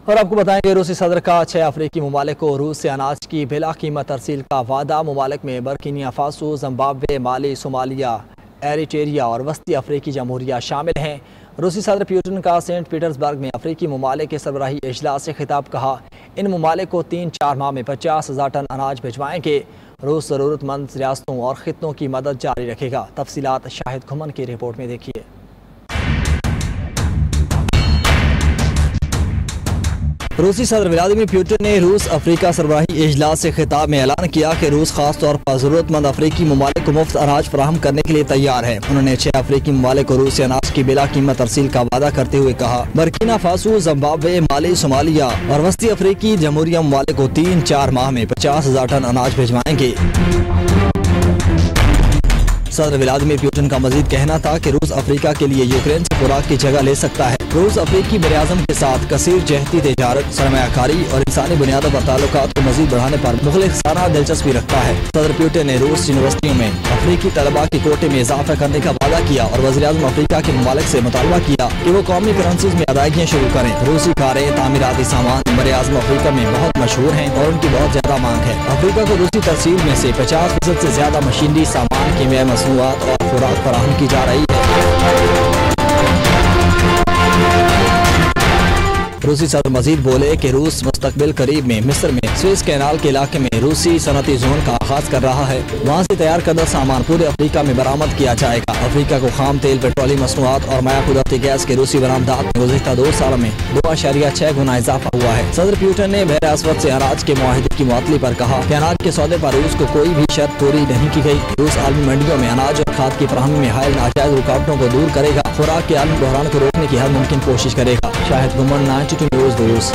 और आपको बताएंगे रूसी सदर का 6 अफ्रीकी ममालिक को रूस से अनाज की बिला कीमत तरसील का वादा। ममालिक में बर्किना फासो, जिम्बाब्वे, माली, सोमालिया, एरिट्रिया और वस्ती अफ्रीकी जमहूरिया शामिल हैं। रूसी सदर पुतिन का सेंट पीटर्सबर्ग में अफ्रीकी ममालिक के सरबराही इजलास से खिताब कहा, इन ममालिक को 3-4 माह में 50,000 टन अनाज भिजवाएंगे। रूस ज़रूरतमंद रियासतों और खित्तों की मदद जारी रखेगा। तफसीलात शाहिद घुमन की रिपोर्ट में देखिए। रूसी सदर व्लादिमीर पुतिन ने रूस अफ्रीका सरबराही इजलास से खिताब में ऐलान किया कि रूस खास तौर पर ज़रूरतमंद अफ्रीकी ममालिक को मुफ्त अनाज फराहम करने के लिए तैयार है। उन्होंने 6 अफ्रीकी ममालिक को रूस से अनाज की बिला कीमत तरसील का वादा करते हुए कहा, बर्किना फासो, जिम्बाब्वे, माली, सोमालिया और वस्ती अफ्रीकी जमहूरिया ममालिक को 3-4 माह में 50,000 टन अनाज भिजवाएंगे। सदर व्लादिमीर पुतिन का मजीद कहना था कि रूस अफ्रीका के लिए यूक्रेन से खुराक की जगह ले सकता है। रूस अफ्रीकी बरआज़म के साथ कसीर जहती तिजारत, सरमायाकारी और इंसानी बुनियादों पर ताल्लुकात को मजीद बढ़ाने पर मुखलिसाना दिलचस्पी रखता है। सदर पुतिन ने रूस यूनिवर्सिटियों में अफ्रीकी तलबा के कोटे में इजाफा करने का वादा किया और वज़ीर-ए-आज़म अफ्रीका के ममालिक से मुतालबा किया कि वो कौमी करेंसीज में अदायगियाँ शुरू करें। रूसी कारें, तामीराती सामान बरआज़म अफ्रीका में बहुत मशहूर हैं और उनकी बहुत ज्यादा मांग है। अफ्रीका को रूसी तरसील में से 50% से ज्यादा मशीनरी सामान, कीमियाई मसनूआत और खुराक फराहम की जा रही है। रूसी सदर मजीद बोले कि रूस मुस्तकबिल करीब में मिस्र में स्वेज कैनाल के इलाके में रूसी सनती जोन का आगाज कर रहा है। वहाँ से तैयार करदा सामान पूरे अफ्रीका में बरामद किया जाएगा। अफ्रीका को खाम तेल, पेट्रोलियम मसनूआत और माया कुदरती गैस के रूसी बरामदात में गुज़िश्ता 2 साल में 2.6 गुना इजाफा हुआ है। सदर पुतिन ने बहर असवद से अनाज के मुआहदे की मुअत्तली पर कहा कि अनाज के सौदे पर रूस को कोई भी शर्त पूरी नहीं की गई। रूस आलमी मंडियों में अनाज और खाद की फराहमी में हायल नाजायज रुकावटों को दूर करेगा। खुराक के आलमी बहरान को रोकने की हर मुमकिन कोशिश करेगा। शाहिद घुमन, 92 न्यूज़ रूस।